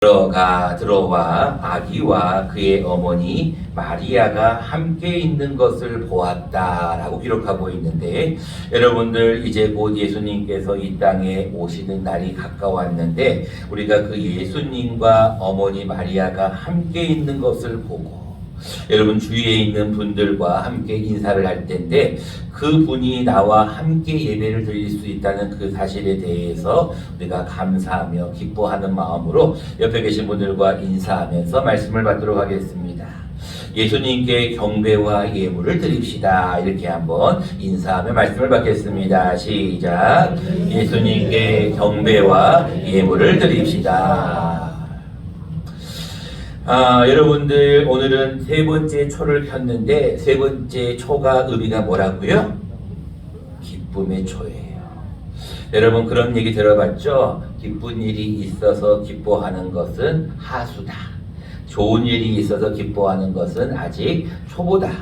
들어와 아기와 그의 어머니 마리아가 함께 있는 것을 보았다라고 기록하고 있는데, 여러분들 이제 곧 예수님께서 이 땅에 오시는 날이 가까웠는데, 우리가 그 예수님과 어머니 마리아가 함께 있는 것을 보고 여러분 주위에 있는 분들과 함께 인사를 할 텐데, 그 분이 나와 함께 예배를 드릴 수 있다는 그 사실에 대해서 우리가 감사하며 기뻐하는 마음으로 옆에 계신 분들과 인사하면서 말씀을 받도록 하겠습니다. 예수님께 경배와 예물을 드립시다. 이렇게 한번 인사하며 말씀을 받겠습니다. 시작. 예수님께 경배와 예물을 드립시다. 여러분들 오늘은 세 번째 초를 켰는데, 세 번째 초가 의미가 뭐라고요? 기쁨의 초예요. 여러분 그런 얘기 들어봤죠? 기쁜 일이 있어서 기뻐하는 것은 하수다. 좋은 일이 있어서 기뻐하는 것은 아직 초보다.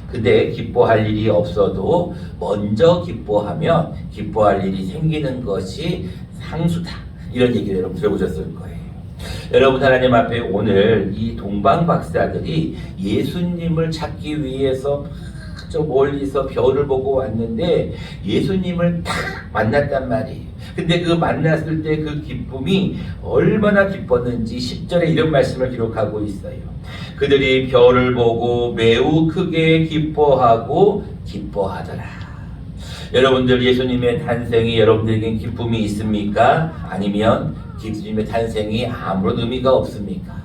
근데 기뻐할 일이 없어도 먼저 기뻐하면 기뻐할 일이 생기는 것이 상수다. 이런 얘기를 여러분 들어보셨을 거예요. 여러분 하나님 앞에 오늘 이 동방 박사들이 예수님을 찾기 위해서 저 멀리서 별을 보고 왔는데 예수님을 딱 만났단 말이에요. 근데 그 만났을 때 그 기쁨이 얼마나 기뻤는지 10절에 이런 말씀을 기록하고 있어요. 그들이 별을 보고 매우 크게 기뻐하고 기뻐하더라. 여러분들 예수님의 탄생이 여러분들에겐 기쁨이 있습니까? 아니면 예수님의 탄생이 아무런 의미가 없습니까?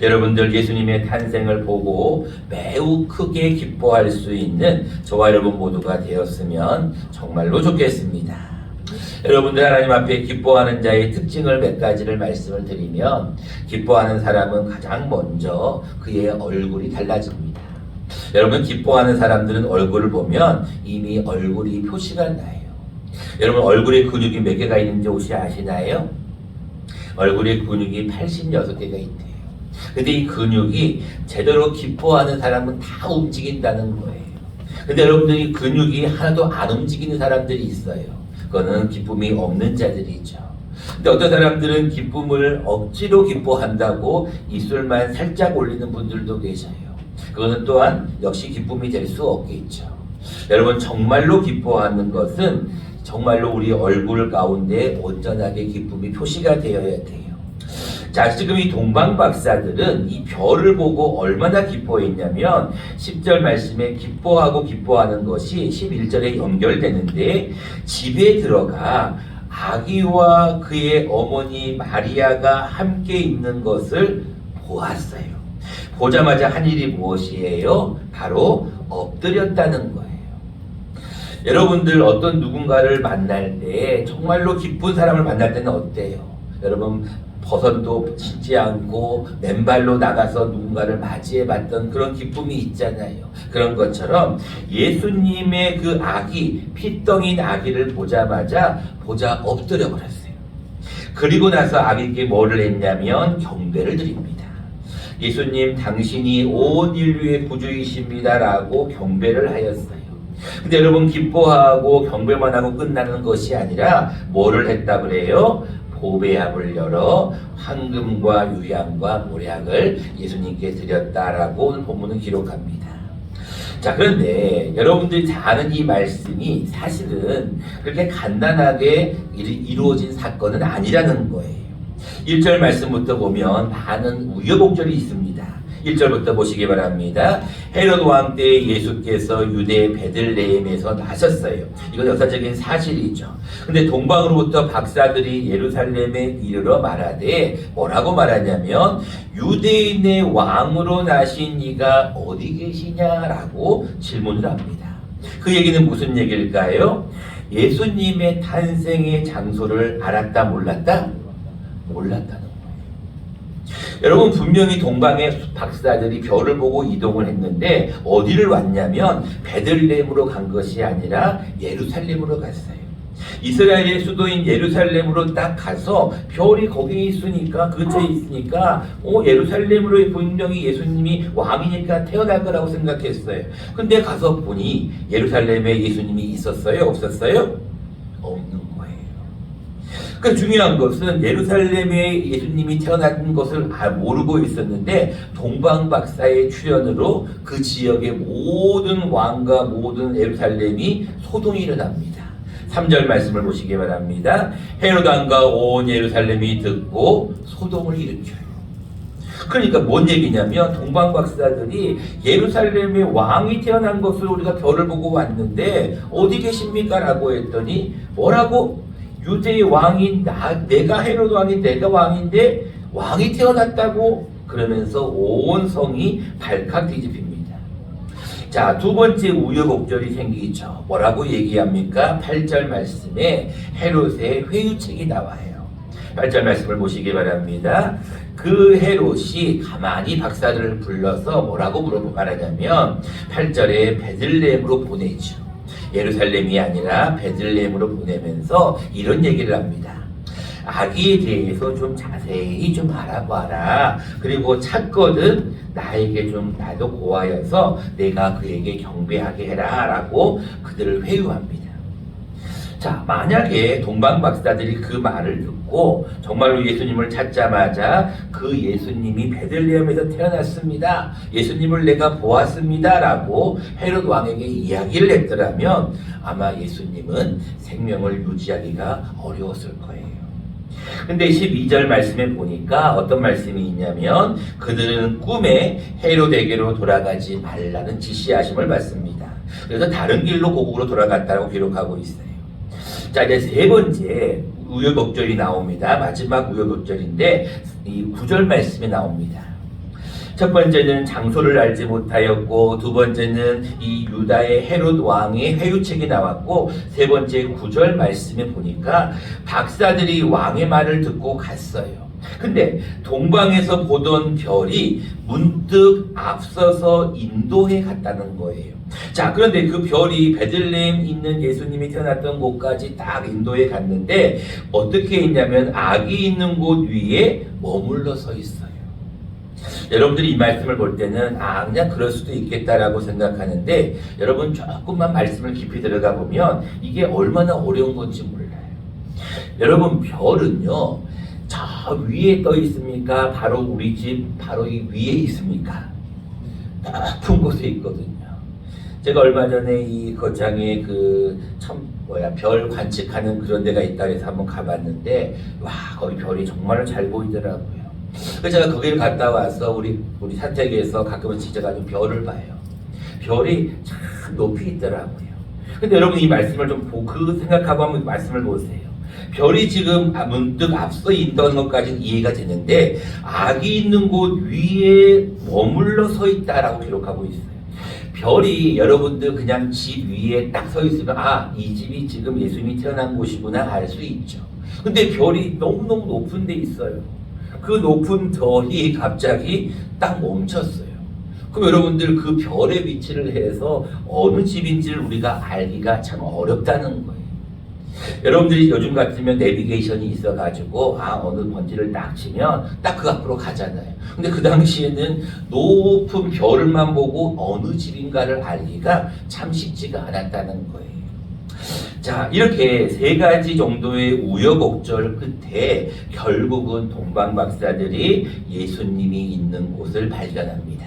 여러분들 예수님의 탄생을 보고 매우 크게 기뻐할 수 있는 저와 여러분 모두가 되었으면 정말로 좋겠습니다. 여러분들 하나님 앞에 기뻐하는 자의 특징을 몇 가지를 말씀을 드리면, 기뻐하는 사람은 가장 먼저 그의 얼굴이 달라집니다. 여러분 기뻐하는 사람들은 얼굴을 보면 이미 얼굴이 표시가 나요. 여러분 얼굴에 근육이 몇 개가 있는지 혹시 아시나요? 얼굴에 근육이 86개가 있대요. 근데 이 근육이 제대로 기뻐하는 사람은 다 움직인다는 거예요. 근데 여러분들이 근육이 하나도 안 움직이는 사람들이 있어요. 그거는 기쁨이 없는 자들이죠. 근데 어떤 사람들은 기쁨을 억지로 기뻐한다고 입술만 살짝 올리는 분들도 계셔요. 그거는 또한 역시 기쁨이 될 수 없겠죠. 여러분 정말로 기뻐하는 것은 정말로 우리 얼굴 가운데 온전하게 기쁨이 표시가 되어야 돼요. 자, 지금 이 동방 박사들은 이 별을 보고 얼마나 기뻐했냐면 10절 말씀에 기뻐하고 기뻐하는 것이 11절에 연결되는데, 집에 들어가 아기와 그의 어머니 마리아가 함께 있는 것을 보았어요. 보자마자 한 일이 무엇이에요? 바로 엎드렸다는 거예요. 여러분들 어떤 누군가를 만날 때 정말로 기쁜 사람을 만날 때는 어때요? 여러분 버선도 신지 않고 맨발로 나가서 누군가를 맞이해봤던 그런 기쁨이 있잖아요. 그런 것처럼 예수님의 그 아기, 피덩인 아기를 보자마자 엎드려 버렸어요. 그리고 나서 아기께 뭐를 했냐면 경배를 드립니다. 예수님 당신이 온 인류의 구주이십니다 라고 경배를 하였어요. 근데 여러분 기뻐하고 경배만 하고 끝나는 것이 아니라 뭐를 했다 그래요? 보배합을 열어 황금과 유향과 모략을 예수님께 드렸다라고 오늘 본문은 기록합니다. 자, 그런데 여러분들이 잘 아는 이 말씀이 사실은 그렇게 간단하게 이루어진 사건은 아니라는 거예요. 1절 말씀부터 보면 많은 우여곡절이 있습니다. 1절부터 보시기 바랍니다. 헤롯 왕 때 예수께서 유대 베들레헴에서 나셨어요. 이건 역사적인 사실이죠. 근데 동방으로부터 박사들이 예루살렘에 이르러 말하되, 뭐라고 말하냐면 유대인의 왕으로 나신 이가 어디 계시냐라고 질문을 합니다. 그 얘기는 무슨 얘기일까요? 예수님의 탄생의 장소를 알았다 몰랐다? 몰랐다는 거예요. 여러분 분명히 동방의 박사들이 별을 보고 이동을 했는데 어디를 왔냐면 베들레헴으로 간 것이 아니라 예루살렘으로 갔어요. 이스라엘의 수도인 예루살렘으로 딱 가서 별이 거기에 있으니까, 근처에 있으니까 예루살렘으로 분명히 예수님이 왕이니까 태어날 거라고 생각했어요. 근데 가서 보니 예루살렘에 예수님이 있었어요? 없었어요? 없는 거예요. 그 중요한 것은 예루살렘에 예수님이 태어난 것을 모르고 있었는데 동방박사의 출현으로 그 지역의 모든 왕과 모든 예루살렘이 소동이 일어납니다. 3절 말씀을 보시기 바랍니다. 헤롯 왕과 온 예루살렘이 듣고 소동을 일으켜요. 그러니까 뭔 얘기냐면 동방박사들이 예루살렘에 왕이 태어난 것을 우리가 별을 보고 왔는데 어디 계십니까? 라고 했더니 뭐라고? 유대의 왕인 내가 헤롯 왕인 내가 왕인데 왕이 태어났다고? 그러면서 온 성이 발칵 뒤집힙니다. 자, 두 번째 우여곡절이 생기죠. 뭐라고 얘기합니까? 8절 말씀에 헤롯의 회유책이 나와요. 8절 말씀을 보시기 바랍니다. 그 헤롯이 가만히 박사들을 불러서 뭐라고 말하냐면 8절에 베들레헴으로 보내죠. 예루살렘이 아니라 베들레헴으로 보내면서 이런 얘기를 합니다. 아기에 대해서 좀 자세히 좀 알아봐라. 그리고 찾거든 나에게 좀 나도 고하여서 내가 그에게 경배하게 해라 라고 그들을 회유합니다. 자, 만약에 동방박사들이 그 말을 듣고 정말로 예수님을 찾자마자 그 예수님이 베들레헴에서 태어났습니다. 예수님을 내가 보았습니다. 라고 헤롯 왕에게 이야기를 했더라면 아마 예수님은 생명을 유지하기가 어려웠을 거예요. 근데 12절 말씀에 보니까 어떤 말씀이 있냐면 그들은 꿈에 헤롯에게로 돌아가지 말라는 지시하심을 받습니다. 그래서 다른 길로 고국으로 돌아갔다고 기록하고 있어요. 자, 이제 세 번째 우여곡절이 나옵니다. 마지막 우여곡절인데 이 9절 말씀이 나옵니다. 첫 번째는 장소를 알지 못하였고 두 번째는 이 유다의 헤롯 왕의 회유책이 나왔고 세 번째 9절 말씀에 보니까 박사들이 왕의 말을 듣고 갔어요. 근데 동방에서 보던 별이 문득 앞서서 인도에 갔다는 거예요. 자, 그런데 그 별이 베들레헴 있는 예수님이 태어났던 곳까지 딱 인도에 갔는데 어떻게 했냐면 아기 있는 곳 위에 머물러 서 있어요. 여러분들이 이 말씀을 볼 때는 그냥 그럴 수도 있겠다라고 생각하는데 여러분 조금만 말씀을 깊이 들어가 보면 이게 얼마나 어려운 건지 몰라요. 여러분 별은요 저 위에 떠 있습니까? 바로 우리 집 바로 이 위에 있습니까? 높은 곳에 있거든요. 제가 얼마 전에 이 거창에 별 관측하는 그런 데가 있다 해서 한번 가봤는데 와 거기 별이 정말 잘 보이더라고요. 그래서 제가 거기를 갔다 와서 우리 산책에서 가끔은 진짜 가지고 별을 봐요. 별이 참 높이 있더라고요. 근데 여러분 이 말씀을 좀 생각하고 한번 말씀을 보세요. 별이 지금 문득 앞서 있던 것까지는 이해가 되는데 아기 있는 곳 위에 머물러 서 있다라고 기록하고 있어요. 별이 여러분들 그냥 집 위에 딱 서 있으면 이 집이 지금 예수님이 태어난 곳이구나 알 수 있죠. 근데 별이 너무너무 높은 데 있어요. 그 높은 별이 갑자기 딱 멈췄어요. 그럼 여러분들 그 별의 위치를 해서 어느 집인지를 우리가 알기가 참 어렵다는 거예요. 여러분들이 요즘 같으면 내비게이션이 있어가지고 어느 번지를 딱 치면 딱 그 앞으로 가잖아요. 근데 그 당시에는 높은 별만 보고 어느 집인가를 알기가 참 쉽지가 않았다는 거예요. 자, 이렇게 세 가지 정도의 우여곡절 끝에 결국은 동방박사들이 예수님이 있는 곳을 발견합니다.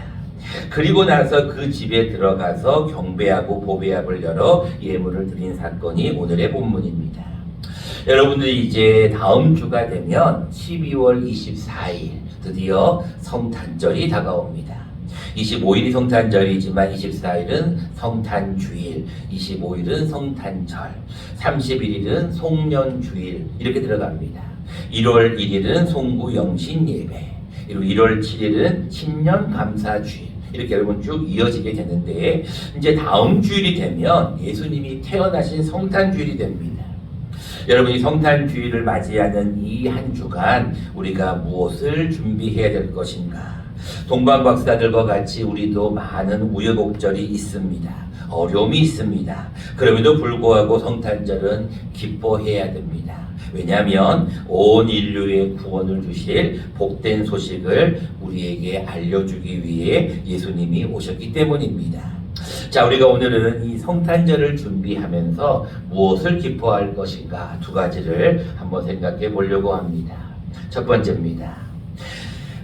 그리고 나서 그 집에 들어가서 경배하고 보배합을 열어 예물을 드린 사건이 오늘의 본문입니다. 여러분들이 이제 다음 주가 되면 12월 24일 드디어 성탄절이 다가옵니다. 25일이 성탄절이지만 24일은 성탄주일, 25일은 성탄절, 31일은 송년주일 이렇게 들어갑니다. 1월 1일은 송구영신 예배, 그리고 1월 7일은 신년감사주일 이렇게 여러분 쭉 이어지게 되는데 이제 다음 주일이 되면 예수님이 태어나신 성탄주일이 됩니다. 여러분이 성탄주일을 맞이하는 이 한 주간 우리가 무엇을 준비해야 될 것인가? 동방박사들과 같이 우리도 많은 우여곡절이 있습니다. 어려움이 있습니다. 그럼에도 불구하고 성탄절은 기뻐해야 됩니다. 왜냐하면 온 인류의 구원을 주실 복된 소식을 우리에게 알려주기 위해 예수님이 오셨기 때문입니다. 자, 우리가 오늘은 이 성탄절을 준비하면서 무엇을 기뻐할 것인가 두 가지를 한번 생각해 보려고 합니다. 첫 번째입니다.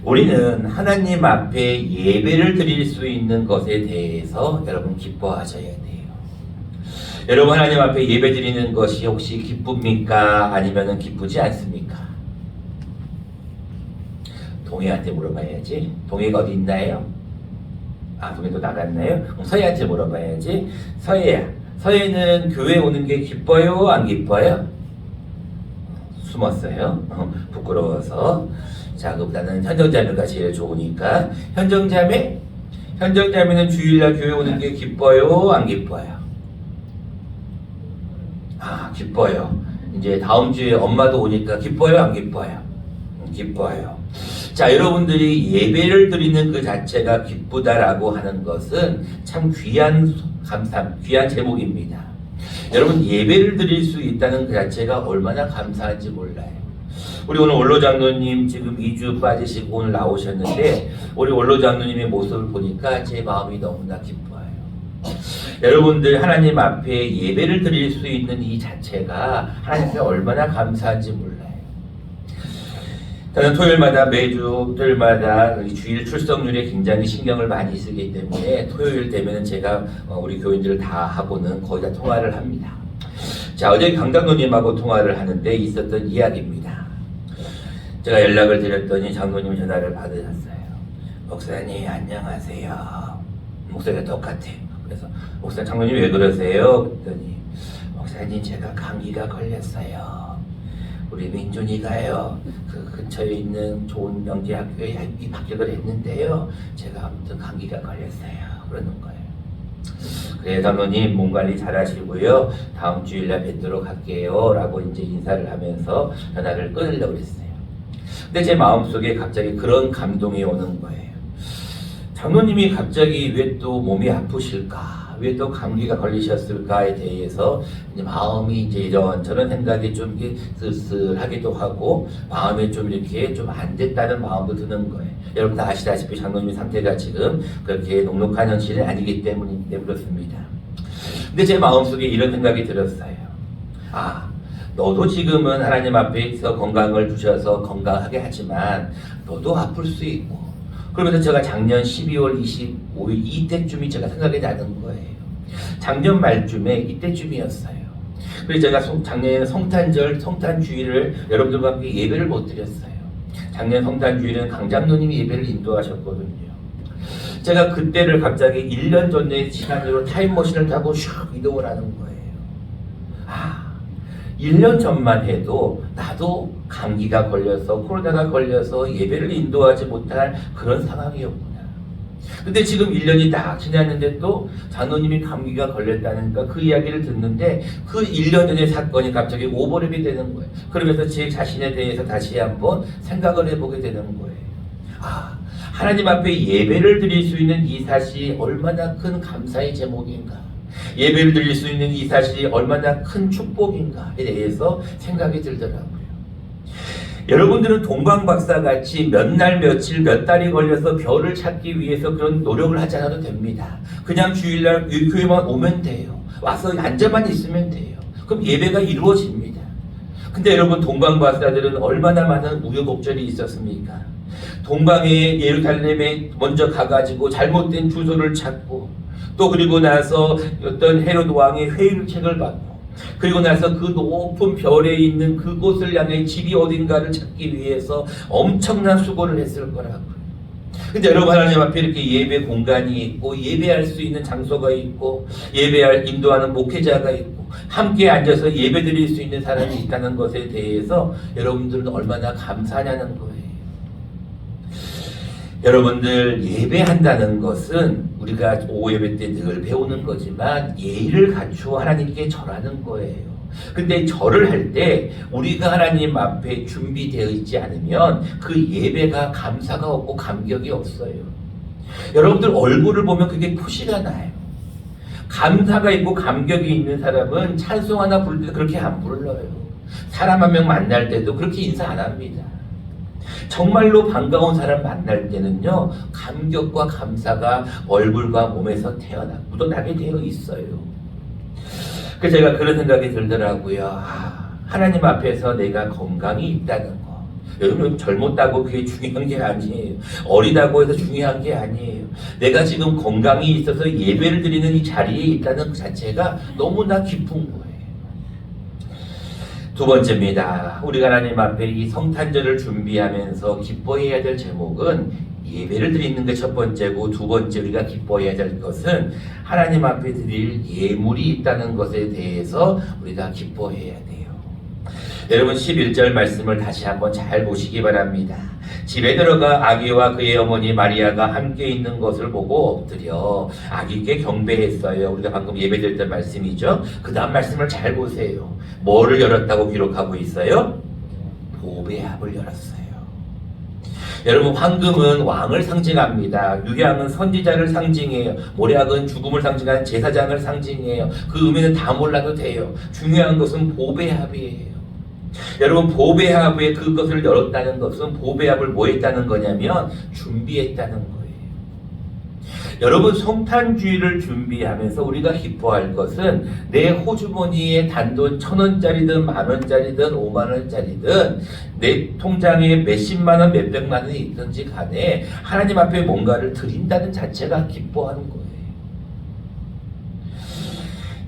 우리는 하나님 앞에 예배를 드릴 수 있는 것에 대해서 여러분 기뻐하셔야 돼요. 여러분 하나님 앞에 예배 드리는 것이 혹시 기쁩니까? 아니면 기쁘지 않습니까? 동해한테 물어봐야지. 동해가 어디 있나요? 아, 동해도 나갔나요? 서해한테 물어봐야지. 서해야, 서해는 교회 오는 게 기뻐요? 안 기뻐요? 숨었어요. 부끄러워서. 자, 그보다는 현정자매가 제일 좋으니까. 현정자매는 주일날 교회 오는 게 기뻐요? 안 기뻐요? 아, 기뻐요. 이제 다음 주에 엄마도 오니까 기뻐요? 안 기뻐요? 기뻐요. 자, 여러분들이 예배를 드리는 그 자체가 기쁘다라고 하는 것은 참 귀한 제목입니다. 여러분, 예배를 드릴 수 있다는 그 자체가 얼마나 감사한지 몰라요. 우리 오늘 원로 장로님 지금 2주 빠지시고 오늘 나오셨는데, 우리 원로 장로님의 모습을 보니까 제 마음이 너무나 기뻐요. 여러분들 하나님 앞에 예배를 드릴 수 있는 이 자체가 하나님께 얼마나 감사한지 몰라요. 저는 매주 토요일마다 주일 출석률에 굉장히 신경을 많이 쓰기 때문에 토요일 되면 제가 우리 교인들을 다 하고는 거의 다 통화를 합니다. 자, 어제 강장로님하고 통화를 하는데 있었던 이야기입니다. 제가 연락을 드렸더니 장로님 전화를 받으셨어요. 목사님 안녕하세요. 목소리가 똑같아요. 그래서 목사님, 장로님 왜 그러세요? 그랬더니 목사님, 제가 감기가 걸렸어요. 우리 민준이가요, 그 근처에 있는 좋은 명제학교에 합격을 했는데요, 제가 아무튼 감기가 걸렸어요. 그러는 거예요. 그래, 장로님 몸 관리 잘 하시고요, 다음 주일날 뵙도록 할게요 라고 이제 인사를 하면서 전화를 끊으려고 했어요. 근데 제 마음속에 갑자기 그런 감동이 오는 거예요. 장로님이 갑자기 왜 또 몸이 아프실까? 왜 또 감기가 걸리셨을까에 대해서 이제 마음이 이제 이런저런 생각이 좀 이렇게 쓸쓸하기도 하고, 마음이 좀 이렇게 좀 안 됐다는 마음도 드는 거예요. 여러분 다 아시다시피 장로님의 상태가 지금 그렇게 녹록한 현실이 아니기 때문에 그렇습니다. 근데 제 마음속에 이런 생각이 들었어요. 아, 너도 지금은 하나님 앞에서 건강을 주셔서 건강하게 하지만 너도 아플 수 있고, 그러면서 제가 작년 12월 25일 이때쯤이 제가 생각이 나는 거예요. 작년 말쯤에 이때쯤이었어요. 그래서 제가 작년에는 성탄주일을 여러분들과 함께 예배를 못 드렸어요. 작년 성탄주일은 강장로님이 예배를 인도하셨거든요. 제가 그때를 갑자기 1년 전의 시간으로 타임머신을 타고 슉 이동을 하는 거예요. 아, 1년 전만 해도 나도 감기가 걸려서 코로나가 걸려서 예배를 인도하지 못할 그런 상황이었구나. 근데 지금 1년이 딱 지났는데 또 장로님이 감기가 걸렸다니까 그 이야기를 듣는데 그 1년 전의 사건이 갑자기 오버랩이 되는 거예요. 그러면서 제 자신에 대해서 다시 한번 생각을 해보게 되는 거예요. 아, 하나님 앞에 예배를 드릴 수 있는 이 사실이 얼마나 큰 감사의 제목인가, 예배를 드릴 수 있는 이 사실이 얼마나 큰 축복인가에 대해서 생각이 들더라고요. 여러분들은 동방박사같이 몇 날 며칠 몇 달이 걸려서 별을 찾기 위해서 그런 노력을 하지 않아도 됩니다. 그냥 주일날 교회만 오면 돼요. 와서 앉아만 있으면 돼요. 그럼 예배가 이루어집니다. 근데 여러분, 동방박사들은 얼마나 많은 우여곡절이 있었습니까? 동방에 예루살렘에 먼저 가가지고 잘못된 주소를 찾고, 또 그리고 나서 어떤 헤롯 왕의 회유책을 받고, 그리고 나서 그 높은 별에 있는 그곳을 향해 집이 어딘가를 찾기 위해서 엄청난 수고를 했을 거라고요. 근데 여러분, 하나님 앞에 이렇게 예배 공간이 있고, 예배할 수 있는 장소가 있고, 인도하는 목회자가 있고, 함께 앉아서 예배 드릴 수 있는 사람이 있다는 것에 대해서 여러분들은 얼마나 감사하냐는 거예요. 여러분들, 예배한다는 것은 우리가 오후 예배 때 늘 배우는 거지만 예의를 갖추어 하나님께 절하는 거예요. 근데 절을 할 때 우리가 하나님 앞에 준비되어 있지 않으면 그 예배가 감사가 없고 감격이 없어요. 여러분들 얼굴을 보면 그게 표시가 나요. 감사가 있고 감격이 있는 사람은 찬송 하나 부를 때도 그렇게 안 불러요. 사람 한 명 만날 때도 그렇게 인사 안 합니다. 정말로 반가운 사람 만날 때는요, 감격과 감사가 얼굴과 몸에서 묻어나게 되어 있어요. 그래서 제가 그런 생각이 들더라고요. 하나님 앞에서 내가 건강이 있다는 거. 여러분, 젊었다고 그게 중요한 게 아니에요. 어리다고 해서 중요한 게 아니에요. 내가 지금 건강이 있어서 예배를 드리는 이 자리에 있다는 그 자체가 너무나 기쁜 거예요. 두 번째입니다. 우리가 하나님 앞에 이 성탄절을 준비하면서 기뻐해야 될 제목은 예배를 드리는 게 첫 번째고, 두 번째 우리가 기뻐해야 될 것은 하나님 앞에 드릴 예물이 있다는 것에 대해서 우리가 기뻐해야 돼요. 여러분, 11절 말씀을 다시 한번 잘 보시기 바랍니다. 집에 들어가 아기와 그의 어머니 마리아가 함께 있는 것을 보고 엎드려 아기께 경배했어요. 우리가 방금 예배드릴 때 말씀이죠. 그 다음 말씀을 잘 보세요. 뭐를 열었다고 기록하고 있어요? 보배합을 열었어요. 여러분, 황금은 왕을 상징합니다. 유향은 선지자를 상징해요. 모략은 죽음을 상징하는 제사장을 상징해요. 그 의미는 다 몰라도 돼요. 중요한 것은 보배합이에요. 여러분, 보배합에 그것을 열었다는 것은 보배합을 뭐 했다는 거냐면 준비했다는 거예요. 여러분, 성탄주의를 준비하면서 우리가 기뻐할 것은 내 호주머니에 단돈 1,000원짜리든 10,000원짜리든 50,000원짜리든 내 통장에 몇십만 원, 몇백만 원이 있든지 간에 하나님 앞에 뭔가를 드린다는 자체가 기뻐하는 거예요.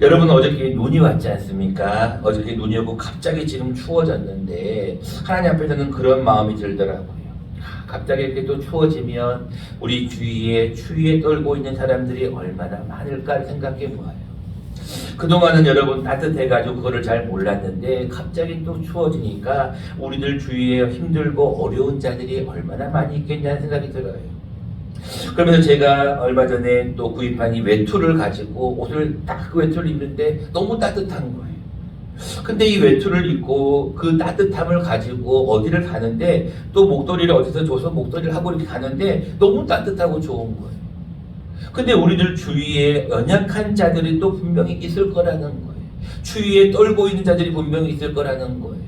여러분, 어저께 눈이 왔지 않습니까? 어저께 눈이 오고 갑자기 지금 추워졌는데 하나님 앞에서는 그런 마음이 들더라고요. 갑자기 이렇게 또 추워지면 우리 주위에 추위에 떨고 있는 사람들이 얼마나 많을까 생각해 보아요. 그동안은 여러분 따뜻해가지고 그거를 잘 몰랐는데 갑자기 또 추워지니까 우리들 주위에 힘들고 어려운 자들이 얼마나 많이 있겠냐는 생각이 들어요. 그러면서 제가 얼마 전에 또 구입한 이 외투를 가지고 옷을 딱 그 외투를 입는데 너무 따뜻한 거예요. 근데 이 외투를 입고 그 따뜻함을 가지고 어디를 가는데 또 목도리를 어디서 줘서 목도리를 하고 이렇게 가는데 너무 따뜻하고 좋은 거예요. 근데 우리들 주위에 연약한 자들이 또 분명히 있을 거라는 거예요. 추위에 떨고 있는 자들이 분명히 있을 거라는 거예요.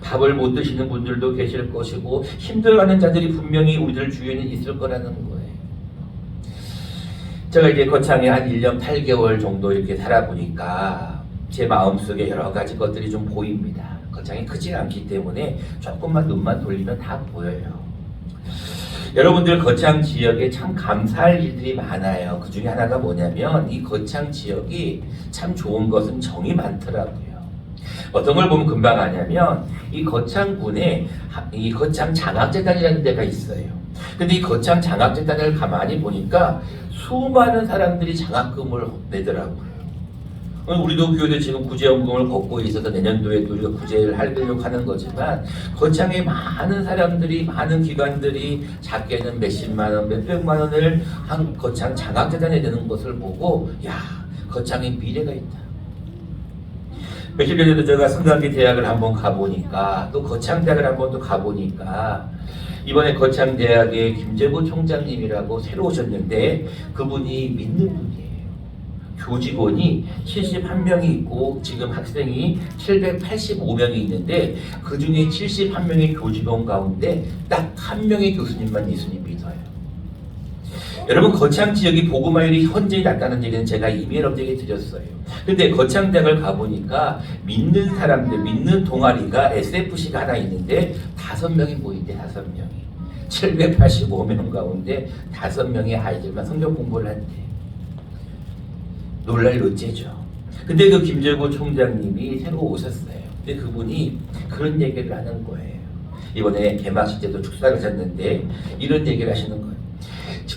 밥을 못 드시는 분들도 계실 것이고 힘들어하는 자들이 분명히 우리들 주위에는 있을 거라는 거예요. 제가 이제 거창에 한 1년 8개월 정도 이렇게 살아보니까 제 마음속에 여러 가지 것들이 좀 보입니다. 거창이 크지 않기 때문에 조금만 눈만 돌리면 다 보여요. 여러분들 거창 지역에 참 감사할 일들이 많아요. 그 중에 하나가 뭐냐면 이 거창 지역이 참 좋은 것은 정이 많더라고요. 어떤 걸 보면 금방 아냐면 이 거창군에 이 거창 장학재단이라는 데가 있어요. 근데 이 거창 장학재단을 가만히 보니까 수많은 사람들이 장학금을 내더라고요. 우리도 교회도 지금 구제연금을 걷고 있어서 내년도에 또 우리가 구제를 하려고 하는 거지만 거창에 많은 사람들이, 많은 기관들이 작게는 몇십만 원, 몇백만 원을 한 거창 장학재단에 내는 것을 보고 야, 거창에 미래가 있다. 며칠 전에도 제가 성당기 대학을 한번 가보니까 또 거창대학을 한번 또 가보니까 이번에 거창대학의 김재구 총장님이라고 새로 오셨는데 그분이 믿는 분이에요. 교직원이 71명이 있고 지금 학생이 785명이 있는데 그 중에 71명의 교직원 가운데 딱 한 명의 교수님만 예수님 믿어요. 여러분, 거창 지역이 복음화율이 현저히 낮다는 얘기는 제가 이미 여러분에게 드렸어요. 근데 거창대학을 가보니까 믿는 사람들, 믿는 동아리가 SFC가 하나 있는데 5명이 모인대. 5명이 785명 가운데 5명의 아이들만 성경 공부를 한대. 놀랄 노제죠. 근데 그 김재구 총장님이 새로 오셨어요. 근데 그분이 그런 얘기를 하는 거예요. 이번에 개막식 때도 축사를 하셨는데 이런 얘기를 하시는 거예요.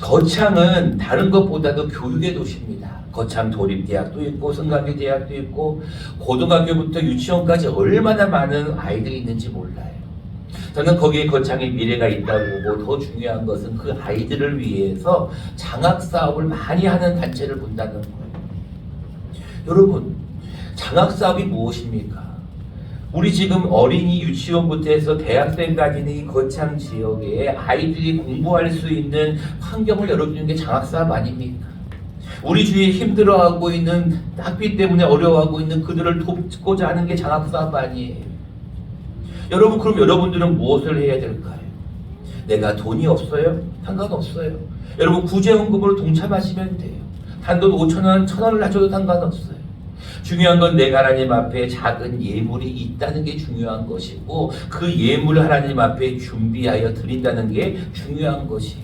거창은 다른 것보다도 교육의 도시입니다. 거창 도립대학도 있고 성가대 대학도 있고 고등학교부터 유치원까지 얼마나 많은 아이들이 있는지 몰라요. 저는 거기에 거창의 미래가 있다고 보고 더 중요한 것은 그 아이들을 위해서 장학사업을 많이 하는 단체를 본다는 거예요. 여러분, 장학사업이 무엇입니까? 우리 지금 어린이 유치원부터 해서 대학생까지는 이 거창 지역에 아이들이 공부할 수 있는 환경을 열어주는 게 장학사업 아닙니까? 우리 주위에 힘들어하고 있는 학비 때문에 어려워하고 있는 그들을 돕고자 하는 게 장학사업 아니에요. 여러분, 그럼 여러분들은 무엇을 해야 될까요? 내가 돈이 없어요? 상관없어요. 여러분 구제헌금으로 동참하시면 돼요. 단돈 5,000원, 1,000원을 가져도 상관없어요. 중요한 건 내가 하나님 앞에 작은 예물이 있다는 게 중요한 것이고 그 예물을 하나님 앞에 준비하여 드린다는 게 중요한 것이에요.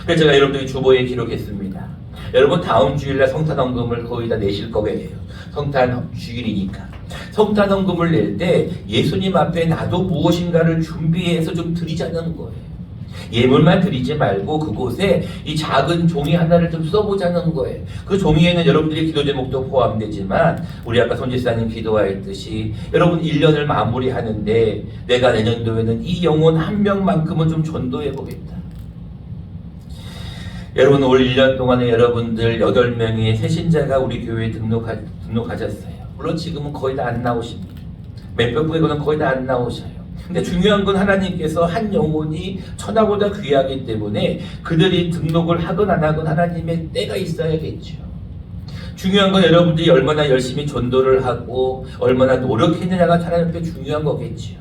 그래서 제가 여러분들이 주보에 기록했습니다. 여러분 다음 주일날 성탄헌금을 거의 다 내실 거예요. 성탄 주일이니까. 성탄헌금을 낼 때 예수님 앞에 나도 무엇인가를 준비해서 좀 드리자는 거예요. 예물만 드리지 말고 그곳에 이 작은 종이 하나를 좀 써보자는 거예요. 그 종이에는 여러분들의 기도 제목도 포함되지만 우리 아까 손지사님 기도하였듯이 여러분 1년을 마무리하는데 내가 내년도에는 이 영혼 한 명만큼은 좀 전도해 보겠다. 여러분 올 1년 동안에 여러분들 8명의 새신자가 우리 교회에 등록하셨어요. 물론 지금은 거의 다 안 나오십니다. 몇몇 부에는 거의 다 안 나오셔요. 근데 중요한 건 하나님께서 한 영혼이 천하보다 귀하기 때문에 그들이 등록을 하건 안 하건 하나님의 때가 있어야겠죠. 중요한 건 여러분들이 얼마나 열심히 전도를 하고 얼마나 노력했느냐가 하나님 앞에 중요한 거겠죠.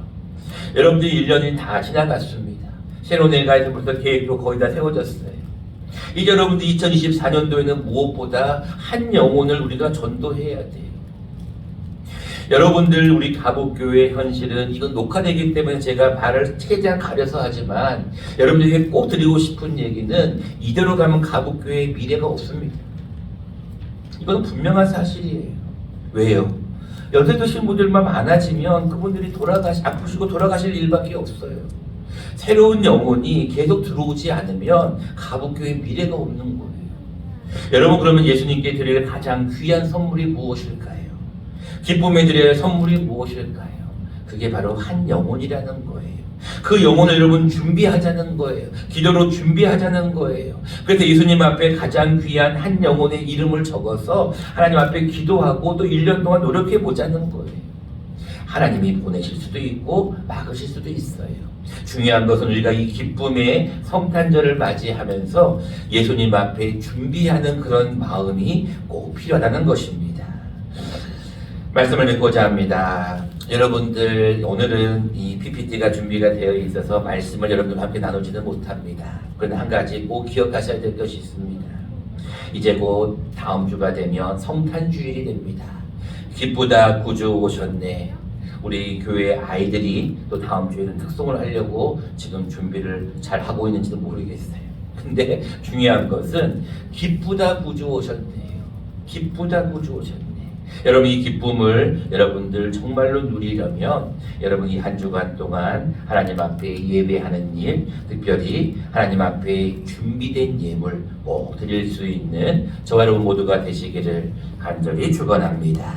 여러분들이 1년이 다 지나갔습니다. 새로운 애가에서부터 계획도 거의 다 세워졌어요. 이제 여러분들이 2024년도에는 무엇보다 한 영혼을 우리가 전도해야 돼요. 여러분들 우리 가복교회 현실은 이건 녹화되기 때문에 제가 말을 최대한 가려서 하지만 여러분들에게 꼭 드리고 싶은 얘기는 이대로 가면 가복교회의 미래가 없습니다. 이건 분명한 사실이에요. 왜요? 연세 드신 분들만 많아지면 그분들이 아프시고 돌아가실 일밖에 없어요. 새로운 영혼이 계속 들어오지 않으면 가복교회의 미래가 없는 거예요. 여러분 그러면 예수님께 드릴 가장 귀한 선물이 무엇일까요? 기쁨에 드려야 할 선물이 무엇일까요? 그게 바로 한 영혼이라는 거예요. 그 영혼을 여러분 준비하자는 거예요. 기도로 준비하자는 거예요. 그래서 예수님 앞에 가장 귀한 한 영혼의 이름을 적어서 하나님 앞에 기도하고 또 1년 동안 노력해 보자는 거예요. 하나님이 보내실 수도 있고 막으실 수도 있어요. 중요한 것은 우리가 이 기쁨의 성탄절을 맞이하면서 예수님 앞에 준비하는 그런 마음이 꼭 필요하다는 것입니다. 말씀을 듣고자 합니다. 여러분들 오늘은 이 PPT가 준비가 되어 있어서 말씀을 여러분들과 함께 나누지는 못합니다. 그러나 한 가지 꼭 기억하셔야 될 것이 있습니다. 이제 곧 다음 주가 되면 성탄주일이 됩니다. 기쁘다 구주 오셨네. 우리 교회 아이들이 또 다음 주에는 특송을 하려고 지금 준비를 잘 하고 있는지도 모르겠어요. 근데 중요한 것은 기쁘다 구주 오셨네요. 기쁘다 구주 오셨네. 여러분 이 기쁨을 여러분들 정말로 누리려면 여러분 이 한 주간 동안 하나님 앞에 예배하는 일, 특별히 하나님 앞에 준비된 예물 꼭 드릴 수 있는 저와 여러분 모두가 되시기를 간절히 축원합니다.